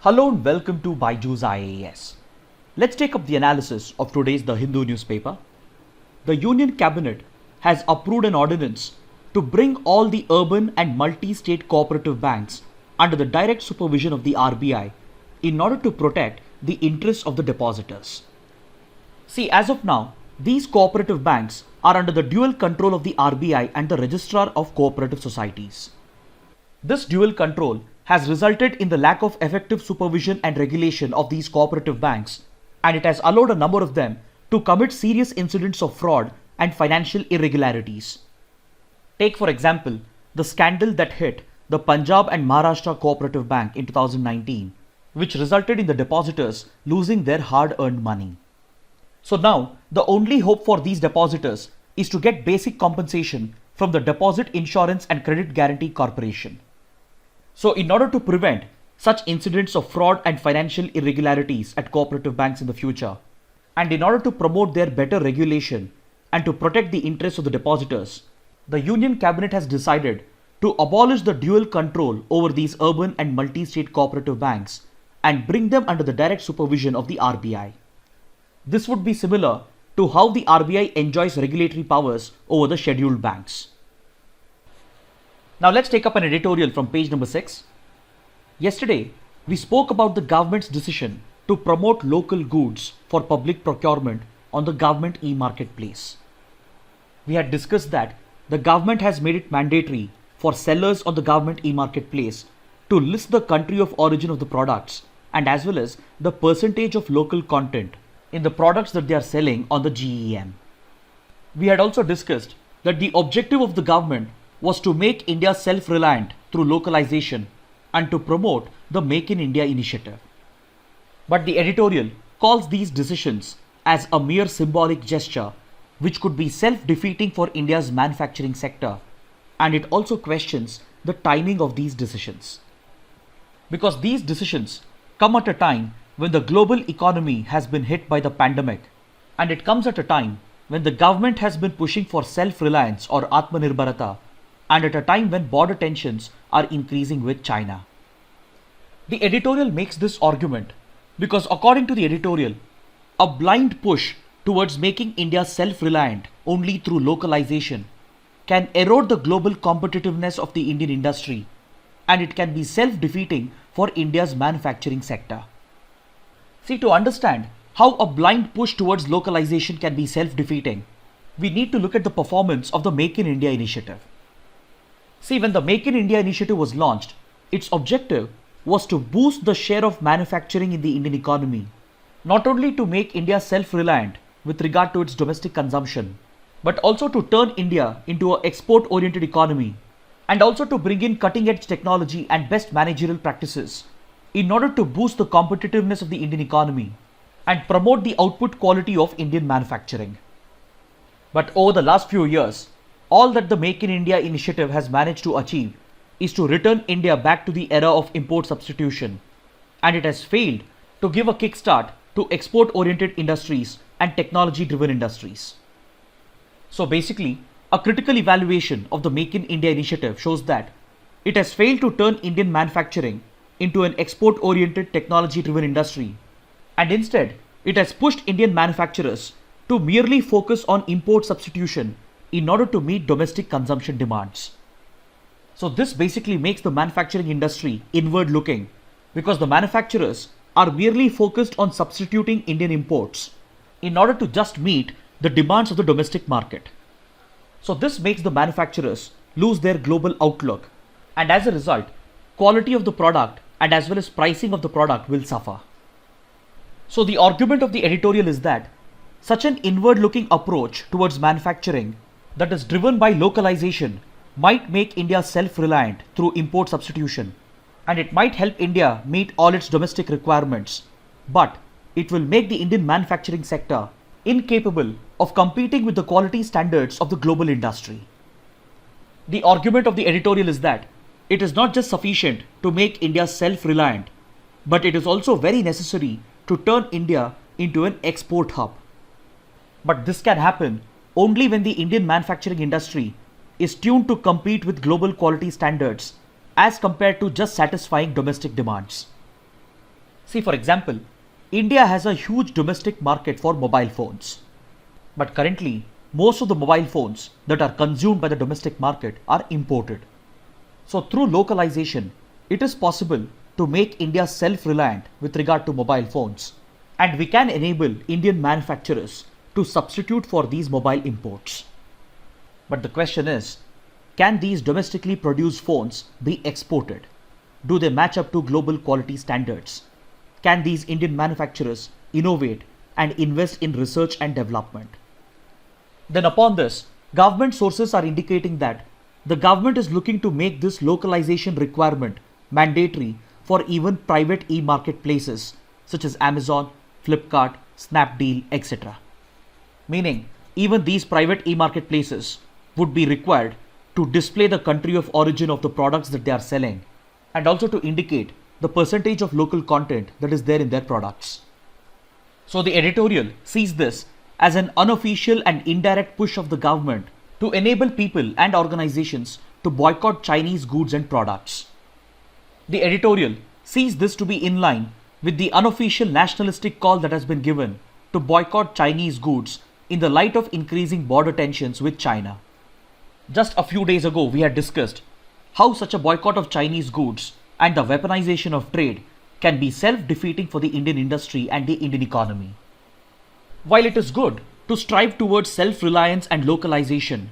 Hello and welcome to Byju's IAS. Let's take up the analysis of today's The Hindu newspaper. The Union Cabinet has approved an ordinance to bring all the urban and multi-state cooperative banks under the direct supervision of the RBI in order to protect the interests of the depositors. See, as of now, these cooperative banks are under the dual control of the RBI and the Registrar of Cooperative Societies. This dual control has resulted in the lack of effective supervision and regulation of these cooperative banks, and it has allowed a number of them to commit serious incidents of fraud and financial irregularities. Take for example the scandal that hit the Punjab and Maharashtra Cooperative Bank in 2019, which resulted in the depositors losing their hard-earned money. So now the only hope for these depositors is to get basic compensation from the Deposit Insurance and Credit Guarantee Corporation. So in order to prevent such incidents of fraud and financial irregularities at cooperative banks in the future, and in order to promote their better regulation and to protect the interests of the depositors, the Union Cabinet has decided to abolish the dual control over these urban and multi-state cooperative banks and bring them under the direct supervision of the RBI. This would be similar to how the RBI enjoys regulatory powers over the scheduled banks. Now let's take up an editorial from page number 6. Yesterday, we spoke about the government's decision to promote local goods for public procurement on the government e-marketplace. We had discussed that the government has made it mandatory for sellers on the government e-marketplace to list the country of origin of the products and as well as the percentage of local content in the products that they are selling on the GEM. We had also discussed that the objective of the government was to make India self-reliant through localization and to promote the Make in India initiative. But the editorial calls these decisions as a mere symbolic gesture which could be self-defeating for India's manufacturing sector, and it also questions the timing of these decisions. Because these decisions come at a time when the global economy has been hit by the pandemic, and it comes at a time when the government has been pushing for self-reliance or Atmanirbharata, and at a time when border tensions are increasing with China. The editorial makes this argument because according to the editorial, a blind push towards making India self-reliant only through localization can erode the global competitiveness of the Indian industry, and it can be self-defeating for India's manufacturing sector. See, to understand how a blind push towards localization can be self-defeating, we need to look at the performance of the Make in India initiative. See, when the Make in India initiative was launched, its objective was to boost the share of manufacturing in the Indian economy, not only to make India self-reliant with regard to its domestic consumption, but also to turn India into an export-oriented economy, and also to bring in cutting-edge technology and best managerial practices in order to boost the competitiveness of the Indian economy and promote the output quality of Indian manufacturing. But over the last few years, all that the Make in India initiative has managed to achieve is to return India back to the era of import substitution, and it has failed to give a kickstart to export-oriented industries and technology-driven industries. So basically, a critical evaluation of the Make in India initiative shows that it has failed to turn Indian manufacturing into an export-oriented technology-driven industry, and instead it has pushed Indian manufacturers to merely focus on import substitution in order to meet domestic consumption demands. So this basically makes the manufacturing industry inward looking because the manufacturers are merely focused on substituting Indian imports in order to just meet the demands of the domestic market. So this makes the manufacturers lose their global outlook, and as a result, quality of the product and as well as pricing of the product will suffer. So the argument of the editorial is that such an inward looking approach towards manufacturing that is driven by localization might make India self-reliant through import substitution, and it might help India meet all its domestic requirements, but it will make the Indian manufacturing sector incapable of competing with the quality standards of the global industry. The argument of the editorial is that it is not just sufficient to make India self-reliant, but it is also very necessary to turn India into an export hub. But this can happen only when the Indian manufacturing industry is tuned to compete with global quality standards as compared to just satisfying domestic demands. See, for example, India has a huge domestic market for mobile phones. But currently, most of the mobile phones that are consumed by the domestic market are imported. So, through localization, it is possible to make India self-reliant with regard to mobile phones, and we can enable Indian manufacturers to substitute for these mobile imports. But the question is, can these domestically produced phones be exported? Do they match up to global quality standards? Can these Indian manufacturers innovate and invest in research and development? Then upon this, government sources are indicating that the government is looking to make this localization requirement mandatory for even private e-marketplaces such as Amazon, Flipkart, Snapdeal, etc. Meaning, even these private e-marketplaces would be required to display the country of origin of the products that they are selling, and also to indicate the percentage of local content that is there in their products. So the editorial sees this as an unofficial and indirect push of the government to enable people and organizations to boycott Chinese goods and products. The editorial sees this to be in line with the unofficial nationalistic call that has been given to boycott Chinese goods in the light of increasing border tensions with China. Just a few days ago, we had discussed how such a boycott of Chinese goods and the weaponization of trade can be self-defeating for the Indian industry and the Indian economy. While it is good to strive towards self-reliance and localization,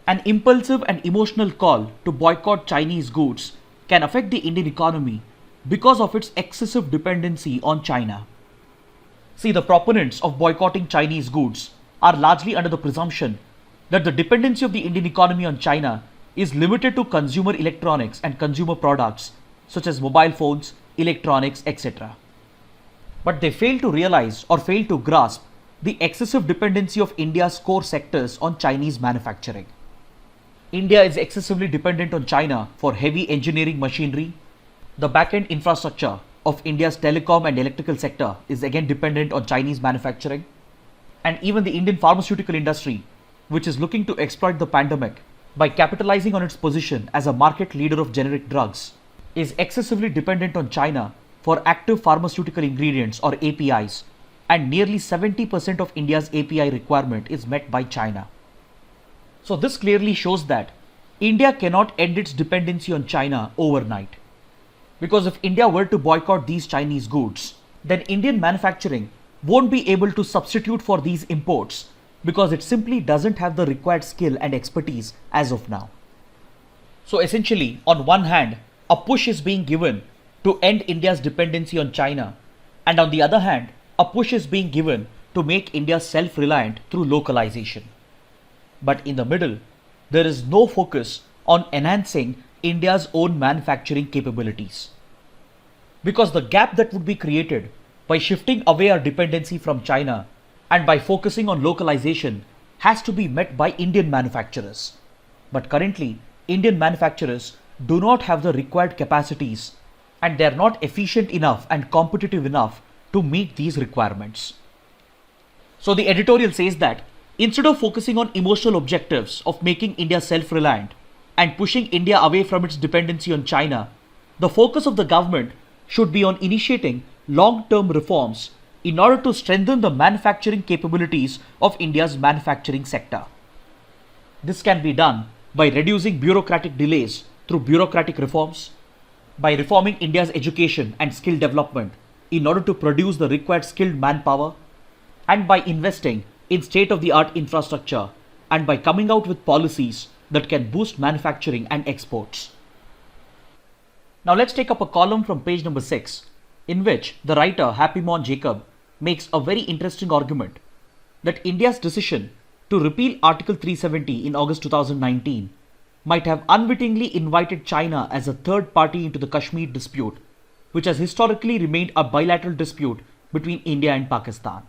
an impulsive and emotional call to boycott Chinese goods can affect the Indian economy because of its excessive dependency on China. See, the proponents of boycotting Chinese goods are largely under the presumption that the dependency of the Indian economy on China is limited to consumer electronics and consumer products such as mobile phones, electronics, etc. But they fail to realize or fail to grasp the excessive dependency of India's core sectors on Chinese manufacturing. India is excessively dependent on China for heavy engineering machinery. The back-end infrastructure of India's telecom and electrical sector is again dependent on Chinese manufacturing. And even the Indian pharmaceutical industry, which is looking to exploit the pandemic by capitalizing on its position as a market leader of generic drugs, is excessively dependent on China for active pharmaceutical ingredients or APIs, and nearly 70% of India's API requirement is met by China. So this clearly shows that India cannot end its dependency on China overnight. Because if India were to boycott these Chinese goods, then Indian manufacturing won't be able to substitute for these imports because it simply doesn't have the required skill and expertise as of now. So essentially, on one hand, a push is being given to end India's dependency on China, and on the other hand, a push is being given to make India self-reliant through localization. But in the middle, there is no focus on enhancing India's own manufacturing capabilities. Because the gap that would be created by shifting away our dependency from China and by focusing on localization has to be met by Indian manufacturers. But currently, Indian manufacturers do not have the required capacities, and they are not efficient enough and competitive enough to meet these requirements. So the editorial says that instead of focusing on emotional objectives of making India self-reliant and pushing India away from its dependency on China, the focus of the government should be on initiating long-term reforms in order to strengthen the manufacturing capabilities of India's manufacturing sector. This can be done by reducing bureaucratic delays through bureaucratic reforms, by reforming India's education and skill development in order to produce the required skilled manpower, and by investing in state-of-the-art infrastructure, and by coming out with policies that can boost manufacturing and exports. Now let's take up a column from page number 6, in which the writer Happymon Jacob makes a very interesting argument that India's decision to repeal Article 370 in August 2019 might have unwittingly invited China as a third party into the Kashmir dispute, which has historically remained a bilateral dispute between India and Pakistan.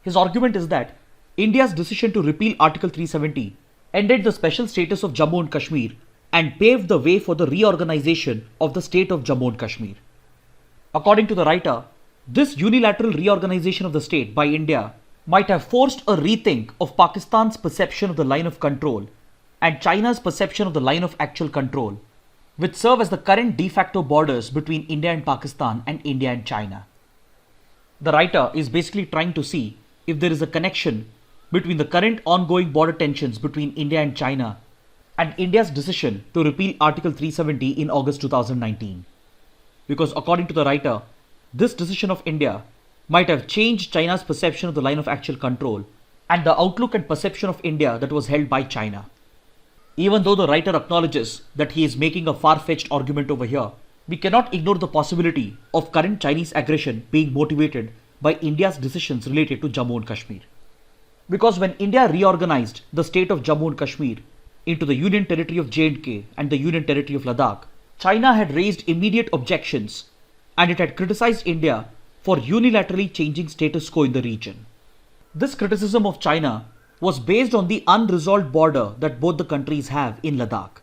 His argument is that India's decision to repeal Article 370 ended the special status of Jammu and Kashmir and paved the way for the reorganization of the state of Jammu and Kashmir. According to the writer, this unilateral reorganization of the state by India might have forced a rethink of Pakistan's perception of the line of control and China's perception of the line of actual control, which serve as the current de facto borders between India and Pakistan and India and China. The writer is basically trying to see if there is a connection between the current ongoing border tensions between India and China and India's decision to repeal Article 370 in August 2019. Because according to the writer, this decision of India might have changed China's perception of the line of actual control and the outlook and perception of India that was held by China. Even though the writer acknowledges that he is making a far-fetched argument over here, we cannot ignore the possibility of current Chinese aggression being motivated by India's decisions related to Jammu and Kashmir. Because when India reorganized the state of Jammu and Kashmir into the Union Territory of J&K and the Union Territory of Ladakh, China had raised immediate objections and it had criticized India for unilaterally changing status quo in the region. This criticism of China was based on the unresolved border that both the countries have in Ladakh.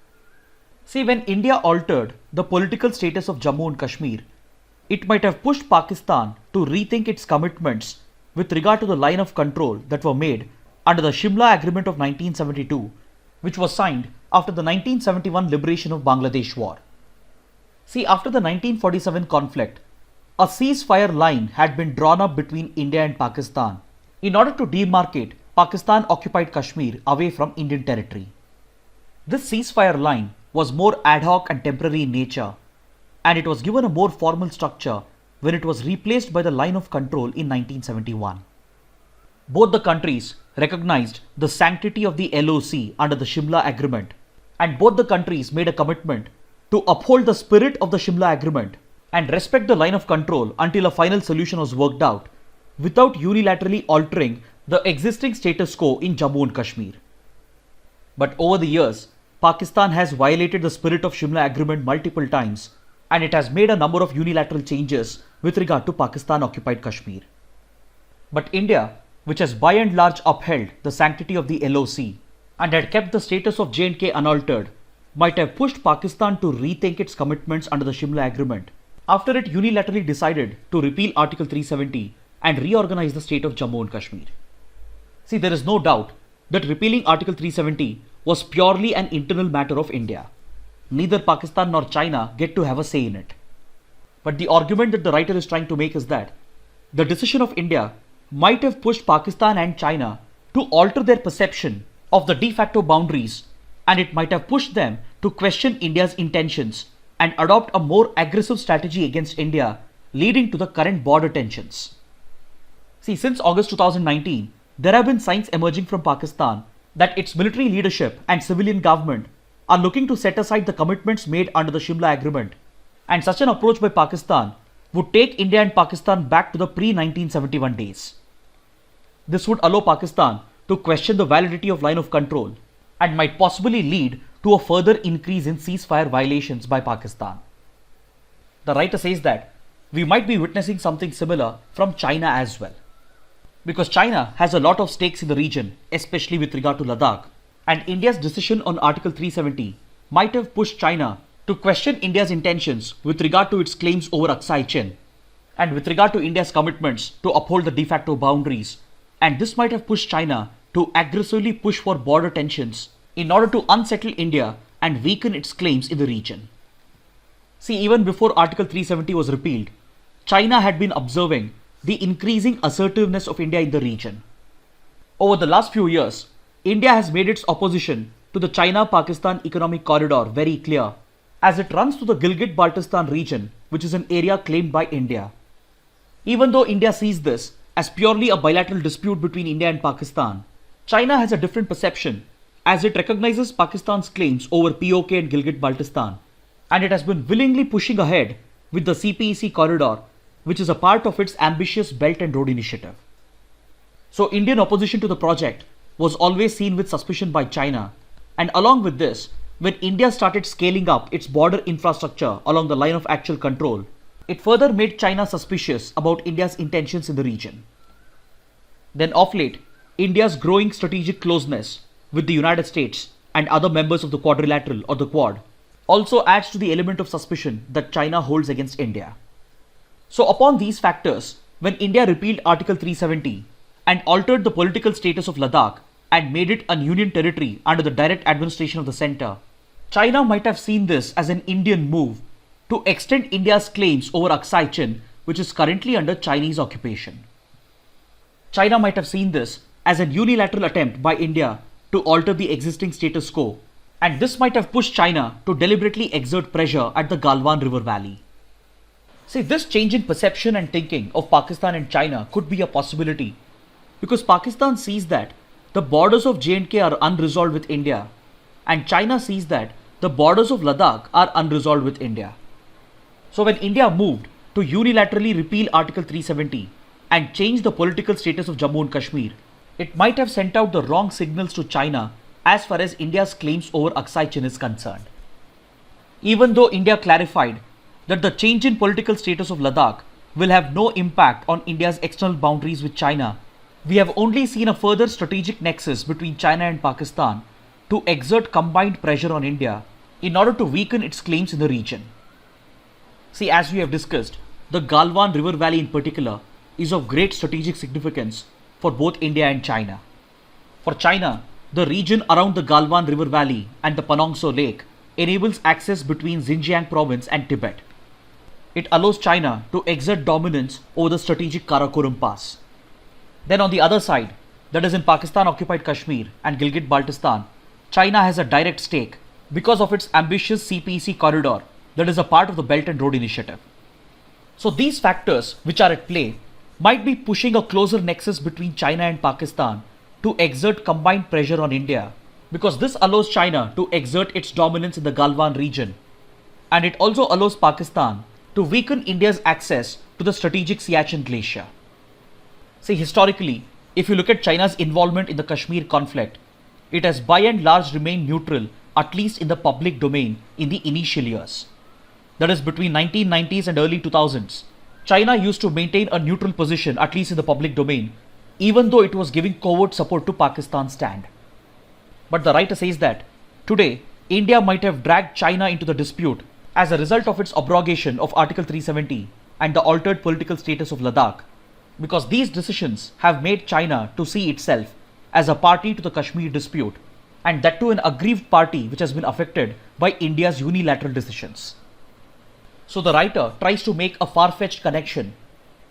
See, when India altered the political status of Jammu and Kashmir, it might have pushed Pakistan to rethink its commitments with regard to the line of control that were made under the Shimla Agreement of 1972, which was signed after the 1971 liberation of Bangladesh War. See, after the 1947 conflict, a ceasefire line had been drawn up between India and Pakistan in order to demarcate Pakistan-occupied Kashmir away from Indian territory. This ceasefire line was more ad hoc and temporary in nature, and it was given a more formal structure when it was replaced by the line of control in 1971. Both the countries recognized the sanctity of the LOC under the Shimla Agreement, and both the countries made a commitment to uphold the spirit of the Shimla Agreement and respect the line of control until a final solution was worked out without unilaterally altering the existing status quo in Jammu and Kashmir. But over the years, Pakistan has violated the spirit of Shimla Agreement multiple times, and it has made a number of unilateral changes with regard to Pakistan-occupied Kashmir. But India, which has by and large upheld the sanctity of the LOC and had kept the status of J&K unaltered, might have pushed Pakistan to rethink its commitments under the Shimla Agreement after it unilaterally decided to repeal Article 370 and reorganize the state of Jammu and Kashmir. See, there is no doubt that repealing Article 370 was purely an internal matter of India. Neither Pakistan nor China get to have a say in it. But the argument that the writer is trying to make is that the decision of India might have pushed Pakistan and China to alter their perception of the de facto boundaries, and it might have pushed them to question India's intentions and adopt a more aggressive strategy against India, leading to the current border tensions. See, since August 2019, there have been signs emerging from Pakistan that its military leadership and civilian government are looking to set aside the commitments made under the Shimla Agreement, and such an approach by Pakistan would take India and Pakistan back to the pre-1971 days. This would allow Pakistan to question the validity of line of control and might possibly lead to a further increase in ceasefire violations by Pakistan. The writer says that we might be witnessing something similar from China as well. Because China has a lot of stakes in the region, especially with regard to Ladakh, and India's decision on Article 370 might have pushed China to question India's intentions with regard to its claims over Aksai Chin and with regard to India's commitments to uphold the de facto boundaries, and this might have pushed China to aggressively push for border tensions in order to unsettle India and weaken its claims in the region. See, even before Article 370 was repealed, China had been observing the increasing assertiveness of India in the region. Over the last few years, India has made its opposition to the China-Pakistan economic corridor very clear, as it runs through the Gilgit-Baltistan region, which is an area claimed by India. Even though India sees this as purely a bilateral dispute between India and Pakistan, China has a different perception, as it recognizes Pakistan's claims over POK and Gilgit-Baltistan, and it has been willingly pushing ahead with the CPEC corridor, which is a part of its ambitious Belt and Road Initiative. So Indian opposition to the project was always seen with suspicion by China, and along with this, when India started scaling up its border infrastructure along the line of actual control, it further made China suspicious about India's intentions in the region. Then of late, India's growing strategic closeness with the United States and other members of the Quadrilateral or the Quad also adds to the element of suspicion that China holds against India. So upon these factors, when India repealed Article 370 and altered the political status of Ladakh and made it a union territory under the direct administration of the center, China might have seen this as an Indian move to extend India's claims over Aksai Chin, which is currently under Chinese occupation. China might have seen this as an unilateral attempt by India to alter the existing status quo, and this might have pushed China to deliberately exert pressure at the Galwan River Valley. See, this change in perception and thinking of Pakistan and China could be a possibility because Pakistan sees that the borders of J&K are unresolved with India, and China sees that the borders of Ladakh are unresolved with India. So when India moved to unilaterally repeal Article 370 and change the political status of Jammu and Kashmir, it might have sent out the wrong signals to China as far as India's claims over Aksai Chin is concerned. Even though India clarified that the change in political status of Ladakh will have no impact on India's external boundaries with China, we have only seen a further strategic nexus between China and Pakistan to exert combined pressure on India in order to weaken its claims in the region. See, as we have discussed, the Galwan River Valley in particular is of great strategic significance for both India and China. For China, the region around the Galwan River Valley and the Panong Tso Lake enables access between Xinjiang province and Tibet. It allows China to exert dominance over the strategic Karakoram Pass. Then on the other side, that is in Pakistan-occupied Kashmir and Gilgit-Baltistan, China has a direct stake because of its ambitious CPEC corridor that is a part of the Belt and Road Initiative. So these factors which are at play might be pushing a closer nexus between China and Pakistan to exert combined pressure on India, because this allows China to exert its dominance in the Galwan region, and it also allows Pakistan to weaken India's access to the strategic Siachen Glacier. See, historically, if you look at China's involvement in the Kashmir conflict, it has by and large remained neutral, at least in the public domain, in the initial years. That is, between 1990s and early 2000s, China used to maintain a neutral position, at least in the public domain, even though it was giving covert support to Pakistan's stand. But the writer says that today, India might have dragged China into the dispute as a result of its abrogation of Article 370 and the altered political status of Ladakh, because these decisions have made China to see itself as a party to the Kashmir dispute, and that too an aggrieved party which has been affected by India's unilateral decisions. So the writer tries to make a far-fetched connection,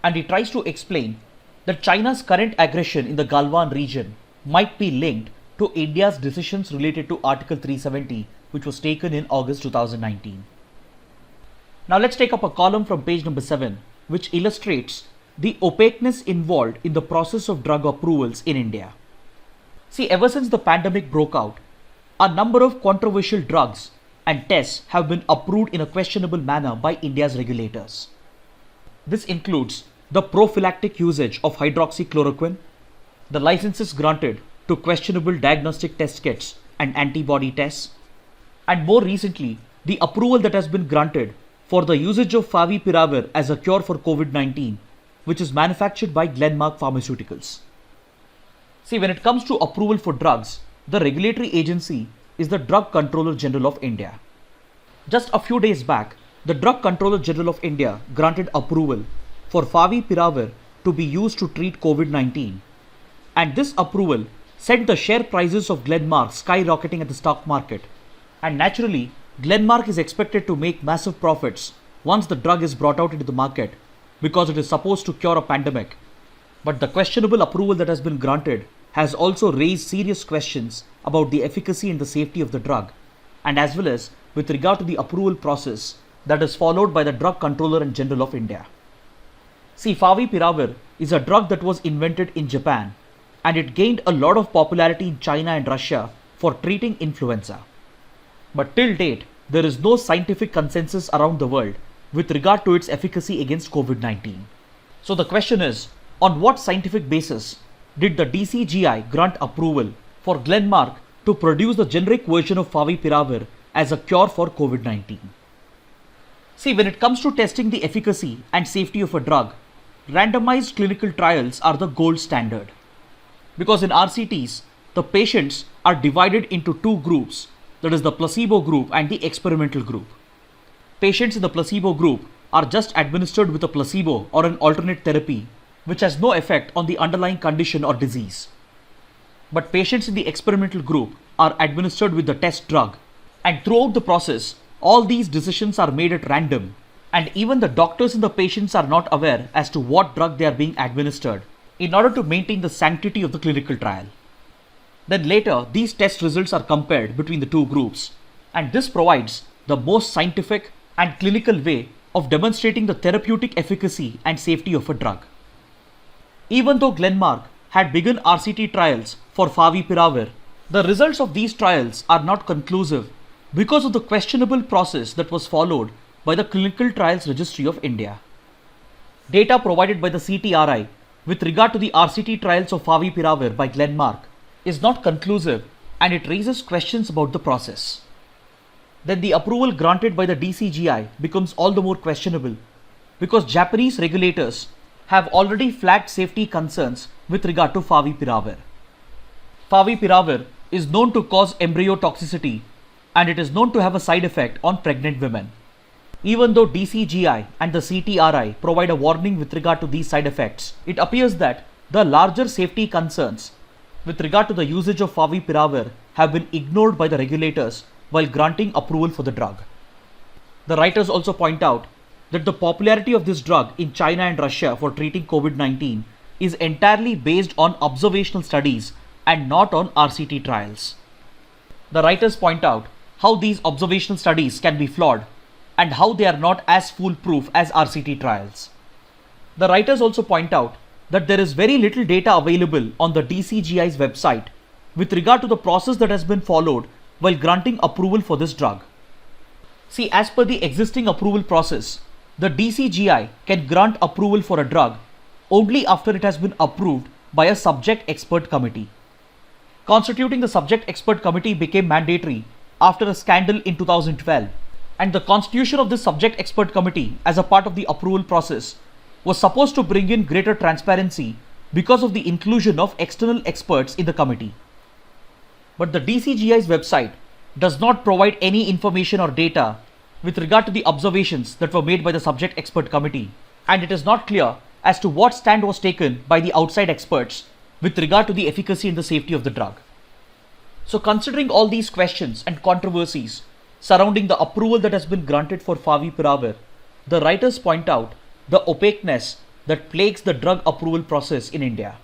and he tries to explain that China's current aggression in the Galwan region might be linked to India's decisions related to Article 370, which was taken in August 2019. Now let's take up a column from page number 7, which illustrates the opaqueness involved in the process of drug approvals in India. See, ever since the pandemic broke out, a number of controversial drugs and tests have been approved in a questionable manner by India's regulators. This includes the prophylactic usage of hydroxychloroquine, the licenses granted to questionable diagnostic test kits and antibody tests, and more recently, the approval that has been granted for the usage of Favipiravir as a cure for COVID-19, which is manufactured by Glenmark Pharmaceuticals. See, when it comes to approval for drugs, the regulatory agency is the Drug Controller General of India. Just a few days back, the Drug Controller General of India granted approval for Favipiravir to be used to treat COVID-19, and this approval sent the share prices of Glenmark skyrocketing at the stock market, and naturally, Glenmark is expected to make massive profits once the drug is brought out into the market because it is supposed to cure a pandemic. But the questionable approval that has been granted has also raised serious questions about the efficacy and the safety of the drug, and as well as with regard to the approval process that is followed by the Drug Controller and General of India. See, Favipiravir is a drug that was invented in Japan, and it gained a lot of popularity in China and Russia for treating influenza. But till date, there is no scientific consensus around the world with regard to its efficacy against COVID-19. So the question is, on what scientific basis did the DCGI grant approval for Glenmark to produce the generic version of Favipiravir as a cure for COVID-19? See, when it comes to testing the efficacy and safety of a drug, randomized clinical trials are the gold standard. Because in RCTs, the patients are divided into two groups, that is the placebo group and the experimental group. Patients in the placebo group are just administered with a placebo or an alternate therapy which has no effect on the underlying condition or disease. But patients in the experimental group are administered with the test drug, And throughout the process, all these decisions are made at random, and even the doctors and the patients are not aware as to what drug they are being administered in order to maintain the sanctity of the clinical trial. Then later, these test results are compared between the two groups, and this provides the most scientific and clinical way of demonstrating the therapeutic efficacy and safety of a drug. Even though Glenmark had begun RCT trials for Favipiravir, the results of these trials are not conclusive because of the questionable process that was followed by the Clinical Trials Registry of India. Data provided by the CTRI with regard to the RCT trials of Favipiravir by Glenmark is not conclusive, and it raises questions about the process. Then the approval granted by the DCGI becomes all the more questionable because Japanese regulators have already flagged safety concerns with regard to Favipiravir. Favipiravir is known to cause embryo toxicity, and it is known to have a side effect on pregnant women. Even though DCGI and the CTRI provide a warning with regard to these side effects, it appears that the larger safety concerns with regard to the usage of Favipiravir have been ignored by the regulators while granting approval for the drug. The writers also point out that the popularity of this drug in China and Russia for treating COVID-19 is entirely based on observational studies and not on RCT trials. The writers point out how these observational studies can be flawed and how they are not as foolproof as RCT trials. The writers also point out that there is very little data available on the DCGI's website with regard to the process that has been followed while granting approval for this drug. See, as per the existing approval process, the DCGI can grant approval for a drug only after it has been approved by a subject expert committee. Constituting the subject expert committee became mandatory after a scandal in 2012, and the constitution of this subject expert committee as a part of the approval process was supposed to bring in greater transparency because of the inclusion of external experts in the committee. But the DCGI's website does not provide any information or data with regard to the observations that were made by the subject expert committee, and it is not clear as to what stand was taken by the outside experts with regard to the efficacy and the safety of the drug. So considering all these questions and controversies surrounding the approval that has been granted for Favipiravir, the writers point out the opaqueness that plagues the drug approval process in India.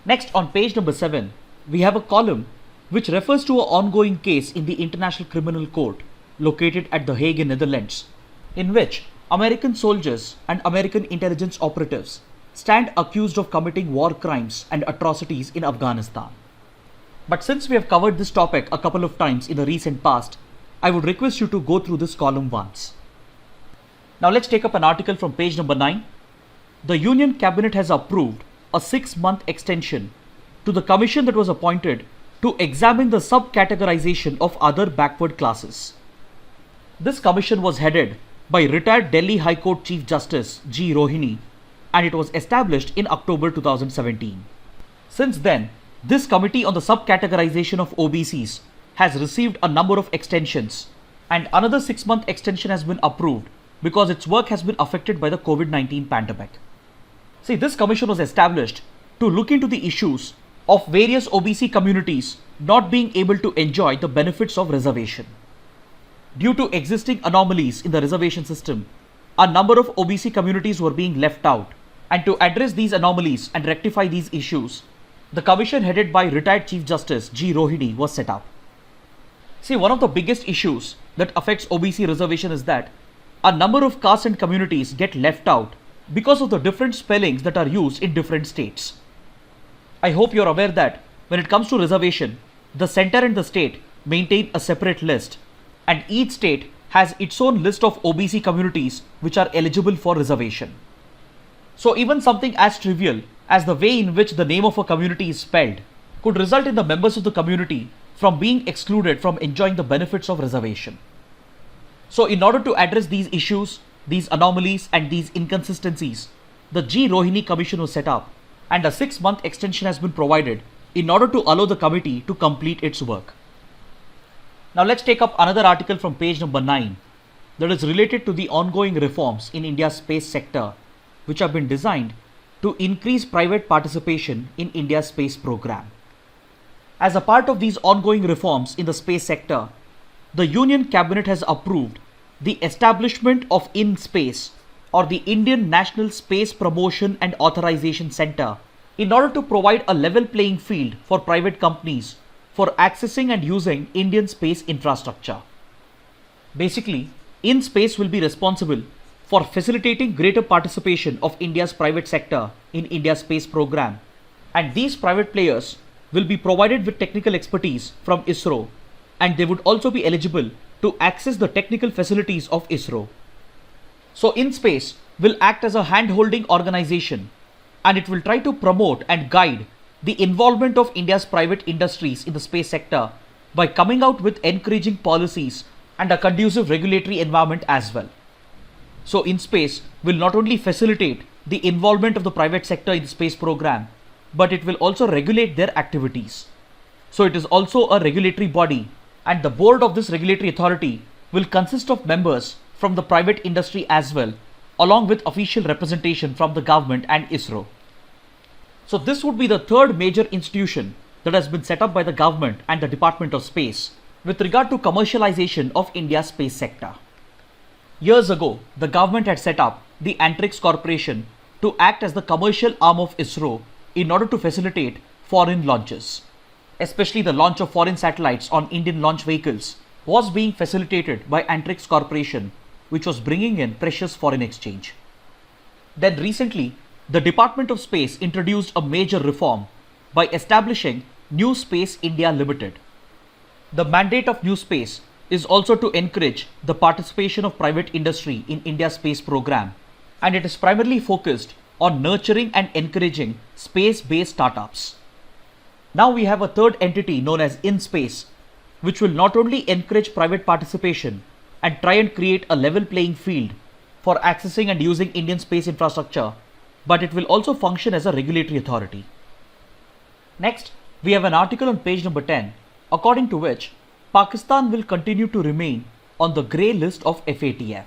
Next, on page number 7, we have a column which refers to an ongoing case in the International Criminal Court located at The Hague in Netherlands, in which American soldiers and American intelligence operatives stand accused of committing war crimes and atrocities in Afghanistan. But since we have covered this topic a couple of times in the recent past, I would request you to go through this column once. Now let's take up an article from page number 9. The Union Cabinet has approved a 6-month extension to the commission that was appointed to examine the subcategorization of other backward classes. This commission was headed by retired Delhi High Court Chief Justice G. Rohini, and it was established in October 2017. Since then, this committee on the subcategorization of OBCs has received a number of extensions, and another 6-month extension has been approved because its work has been affected by the COVID-19 pandemic. See, this commission was established to look into the issues of various OBC communities not being able to enjoy the benefits of reservation. Due to existing anomalies in the reservation system, a number of OBC communities were being left out, and to address these anomalies and rectify these issues, the commission headed by retired Chief Justice G. Rohini was set up. See, one of the biggest issues that affects OBC reservation is that a number of castes and communities get left out because of the different spellings that are used in different states. I hope you're aware that when it comes to reservation, the center and the state maintain a separate list, and each state has its own list of OBC communities which are eligible for reservation. So even something as trivial as the way in which the name of a community is spelled could result in the members of the community from being excluded from enjoying the benefits of reservation. So in order to address these issues, these anomalies and these inconsistencies, the G. Rohini Commission was set up, and a 6-month extension has been provided in order to allow the committee to complete its work. Now let's take up another article from page number 9 that is related to the ongoing reforms in India's space sector, which have been designed to increase private participation in India's space program. As a part of these ongoing reforms in the space sector, the Union Cabinet has approved the establishment of IN-SPACE, or the Indian National Space Promotion and Authorization Center, in order to provide a level playing field for private companies for accessing and using Indian space infrastructure. Basically, IN-SPACE will be responsible for facilitating greater participation of India's private sector in India's space program, and these private players will be provided with technical expertise from ISRO, and they would also be eligible to access the technical facilities of ISRO. So IN-SPACE will act as a hand-holding organization, and it will try to promote and guide the involvement of India's private industries in the space sector by coming out with encouraging policies and a conducive regulatory environment as well. So IN-SPACE will not only facilitate the involvement of the private sector in the space program, but it will also regulate their activities. So it is also a regulatory body, and the board of this regulatory authority will consist of members from the private industry as well, along with official representation from the government and ISRO. So this would be the third major institution that has been set up by the government and the Department of Space with regard to commercialization of India's space sector. Years ago, the government had set up the Antrix Corporation to act as the commercial arm of ISRO in order to facilitate foreign launches. Especially the launch of foreign satellites on Indian launch vehicles was being facilitated by Antrix Corporation, which was bringing in precious foreign exchange. Then recently, the Department of Space introduced a major reform by establishing New Space India Limited. The mandate of New Space is also to encourage the participation of private industry in India's space program, and it is primarily focused on nurturing and encouraging space-based startups. Now we have a third entity known as IN-SPACE, which will not only encourage private participation and try and create a level playing field for accessing and using Indian space infrastructure, but it will also function as a regulatory authority. Next, we have an article on page number 10, according to which Pakistan will continue to remain on the grey list of FATF.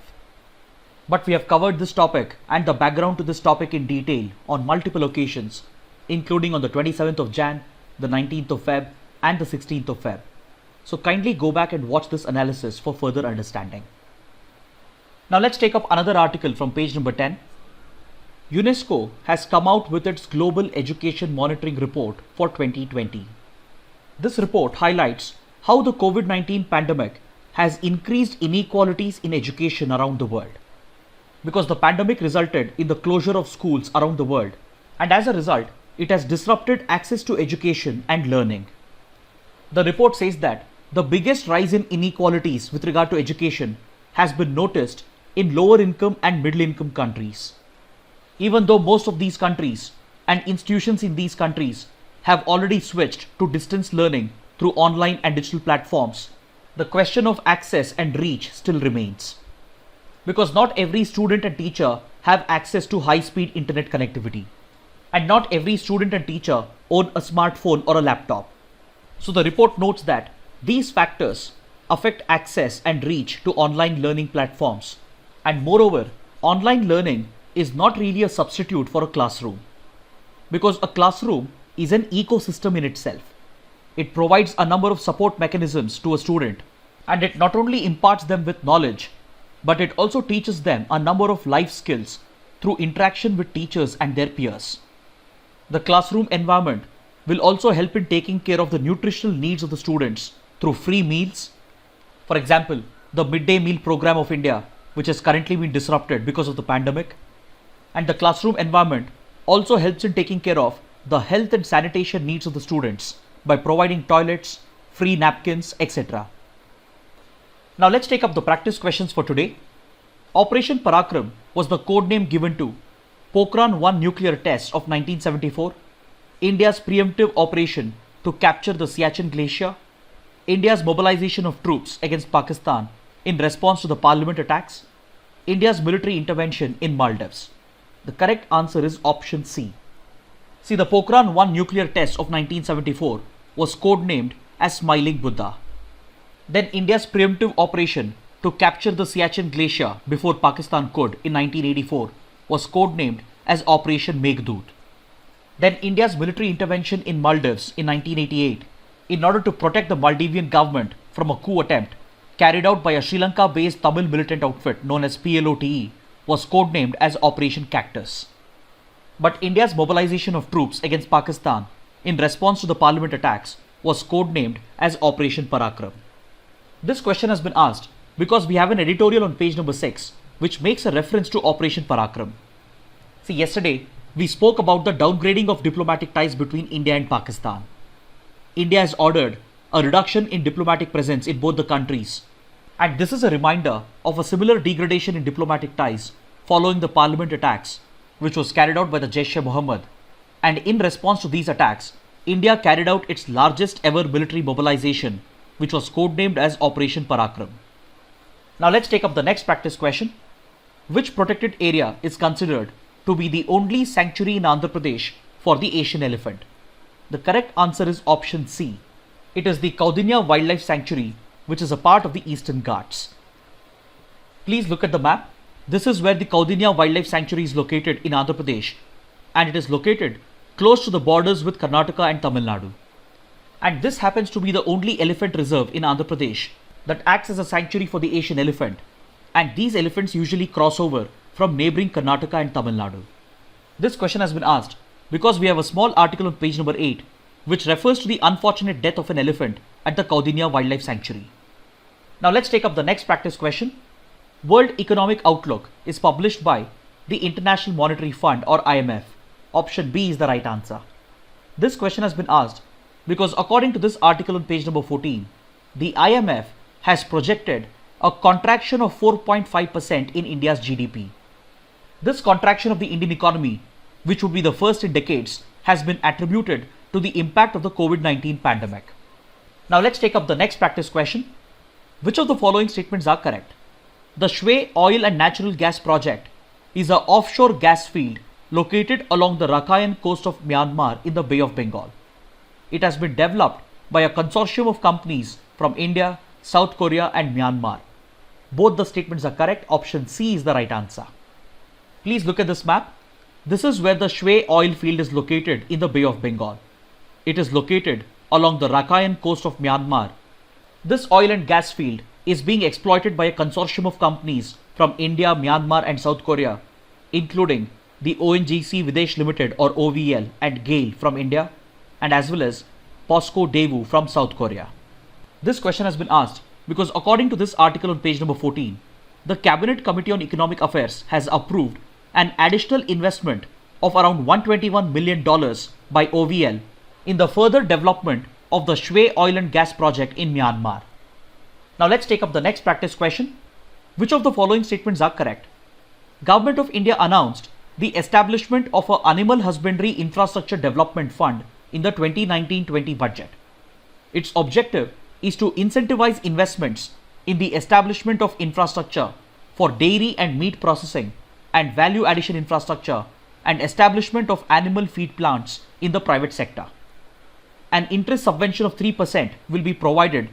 But we have covered this topic and the background to this topic in detail on multiple occasions, including on the 27th of Jan, the 19th of Feb and the 16th of Feb. So kindly go back and watch this analysis for further understanding. Now let's take up another article from page number 10. UNESCO has come out with its Global Education Monitoring Report for 2020. This report highlights how the COVID-19 pandemic has increased inequalities in education around the world. Because the pandemic resulted in the closure of schools around the world, and as a result, it has disrupted access to education and learning. The report says that the biggest rise in inequalities with regard to education has been noticed in lower income and middle income countries. Even though most of these countries and institutions in these countries have already switched to distance learning through online and digital platforms, the question of access and reach still remains. Because not every student and teacher have access to high-speed internet connectivity, and not every student and teacher own a smartphone or a laptop. So the report notes that these factors affect access and reach to online learning platforms, and moreover, online learning is not really a substitute for a classroom, because a classroom is an ecosystem in itself. It provides a number of support mechanisms to a student, and it not only imparts them with knowledge, but it also teaches them a number of life skills through interaction with teachers and their peers. The classroom environment will also help in taking care of the nutritional needs of the students through free meals. For example, the midday meal program of India, which has currently been disrupted because of the pandemic. And the classroom environment also helps in taking care of the health and sanitation needs of the students by providing toilets, free napkins, etc. Now let's take up the practice questions for today. Operation Parakram was the code name given to Pokhran-1 nuclear test of 1974, India's preemptive operation to capture the Siachen glacier, India's mobilization of troops against Pakistan in response to the parliament attacks, India's military intervention in Maldives. The correct answer is option C. See, the Pokhran-1 nuclear test of 1974 was codenamed as Smiling Buddha. Then India's preemptive operation to capture the Siachen glacier before Pakistan could in 1984 was codenamed as Operation Meghdoot. Then India's military intervention in Maldives in 1988 in order to protect the Maldivian government from a coup attempt carried out by a Sri Lanka-based Tamil militant outfit known as PLOTE, was codenamed as Operation Cactus. But India's mobilization of troops against Pakistan in response to the parliament attacks was codenamed as Operation Parakram. This question has been asked because we have an editorial on page number 6 which makes a reference to Operation Parakram. See, yesterday we spoke about the downgrading of diplomatic ties between India and Pakistan. India has ordered a reduction in diplomatic presence in both the countries, and this is a reminder of a similar degradation in diplomatic ties following the parliament attacks which was carried out by the Jaish-e-Mohammed, and in response to these attacks, India carried out its largest ever military mobilization which was codenamed as Operation Parakram. Now let's take up the next practice question. Which protected area is considered to be the only sanctuary in Andhra Pradesh for the Asian elephant? The correct answer is option C. It is the Kaudinya Wildlife Sanctuary, which is a part of the Eastern Ghats. Please look at the map. This is where the Kaudinya Wildlife Sanctuary is located in Andhra Pradesh, and it is located close to the borders with Karnataka and Tamil Nadu. And this happens to be the only elephant reserve in Andhra Pradesh that acts as a sanctuary for the Asian elephant, and these elephants usually cross over from neighboring Karnataka and Tamil Nadu. This question has been asked because we have a small article on page number 8 which refers to the unfortunate death of an elephant at the Kaudinya Wildlife Sanctuary. Now let's take up the next practice question. World Economic Outlook is published by the International Monetary Fund or IMF. Option B is the right answer. This question has been asked because according to this article on page number 14, the IMF has projected a contraction of 4.5% in India's GDP. This contraction of the Indian economy, which would be the first in decades, has been attributed to the impact of the COVID-19 pandemic. Now let's take up the next practice question. Which of the following statements are correct? The Shwe Oil and Natural Gas Project is an offshore gas field located along the Rakhine coast of Myanmar in the Bay of Bengal. It has been developed by a consortium of companies from India, South Korea and Myanmar. Both the statements are correct. Option C is the right answer. Please look at this map. This is where the Shwe oil field is located in the Bay of Bengal. It is located along the Rakhine coast of Myanmar. This oil and gas field is being exploited by a consortium of companies from India, Myanmar and South Korea, including the ONGC Videsh Limited or OVL and GAIL from India, and as well as POSCO Daewoo from South Korea. This question has been asked because according to this article on page number 14, the Cabinet Committee on Economic Affairs has approved an additional investment of around $121 million by OVL in the further development of the Shwe oil and gas project in Myanmar. Now let's take up the next practice question. Which of the following statements are correct? Government of India announced the establishment of an Animal Husbandry Infrastructure Development Fund in the 2019-20 budget. Its objective is to incentivize investments in the establishment of infrastructure for dairy and meat processing and value addition infrastructure and establishment of animal feed plants in the private sector. An interest subvention of 3% will be provided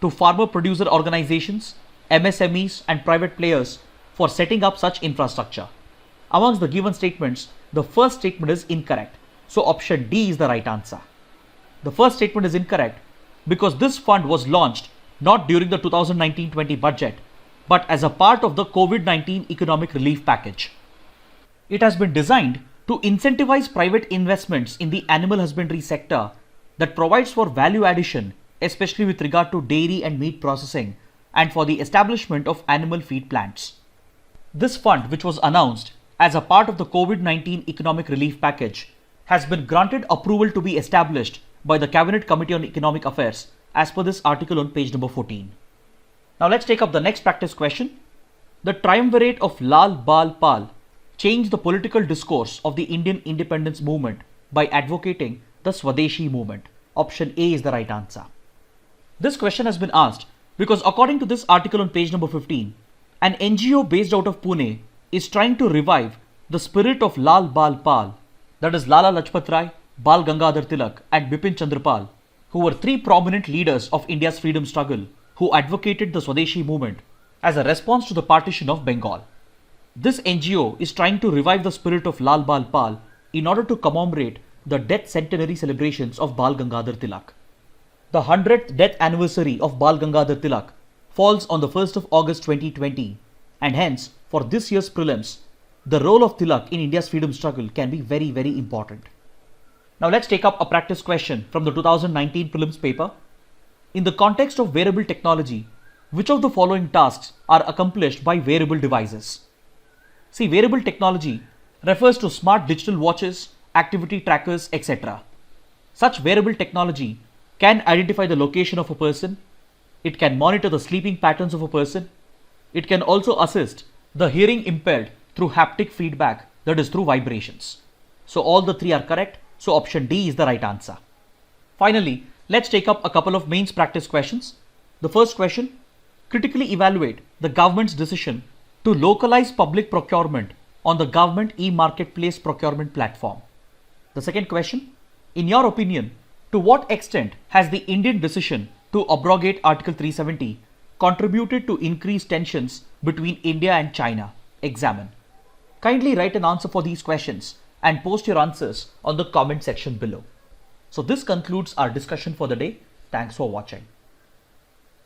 to farmer producer organizations, MSMEs and private players for setting up such infrastructure. Amongst the given statements, the first statement is incorrect. So option D is the right answer. The first statement is incorrect because this fund was launched not during the 2019-20 budget, but as a part of the COVID-19 economic relief package. It has been designed to incentivize private investments in the animal husbandry sector that provides for value addition, especially with regard to dairy and meat processing, and for the establishment of animal feed plants. This fund, which was announced as a part of the COVID-19 economic relief package, has been granted approval to be established by the Cabinet Committee on Economic Affairs as per this article on page number 14. Now let's take up the next practice question. The triumvirate of Lal Bal Pal changed the political discourse of the Indian independence movement by advocating the Swadeshi movement. Option A is the right answer. This question has been asked because according to this article on page number 15, an NGO based out of Pune is trying to revive the spirit of Lal Bal Pal, that is Lala Lajpat Rai, Bal Gangadhar Tilak and Bipin Chandra Pal, who were three prominent leaders of India's freedom struggle who advocated the Swadeshi movement as a response to the partition of Bengal. This NGO is trying to revive the spirit of Lal Bal Pal in order to commemorate the death centenary celebrations of Bal Gangadhar Tilak. The 100th death anniversary of Bal Gangadhar Tilak falls on the 1st of August 2020, and hence, for this year's prelims, the role of Tilak in India's freedom struggle can be very, very important. Now let's take up a practice question from the 2019 prelims paper. In the context of wearable technology, which of the following tasks are accomplished by wearable devices? See, wearable technology refers to smart digital watches, activity trackers, etc. Such wearable technology can identify the location of a person, it can monitor the sleeping patterns of a person, it can also assist the hearing impaired through haptic feedback, that is through vibrations. So all the three are correct, so option D is the right answer. Finally, let's take up a couple of mains practice questions. The first question, critically evaluate the government's decision to localize public procurement on the government e-marketplace procurement platform. The second question, in your opinion, to what extent has the Indian decision to abrogate Article 370 contributed to increased tensions between India and China? Examine. Kindly write an answer for these questions and post your answers on the comment section below. So this concludes our discussion for the day. Thanks for watching.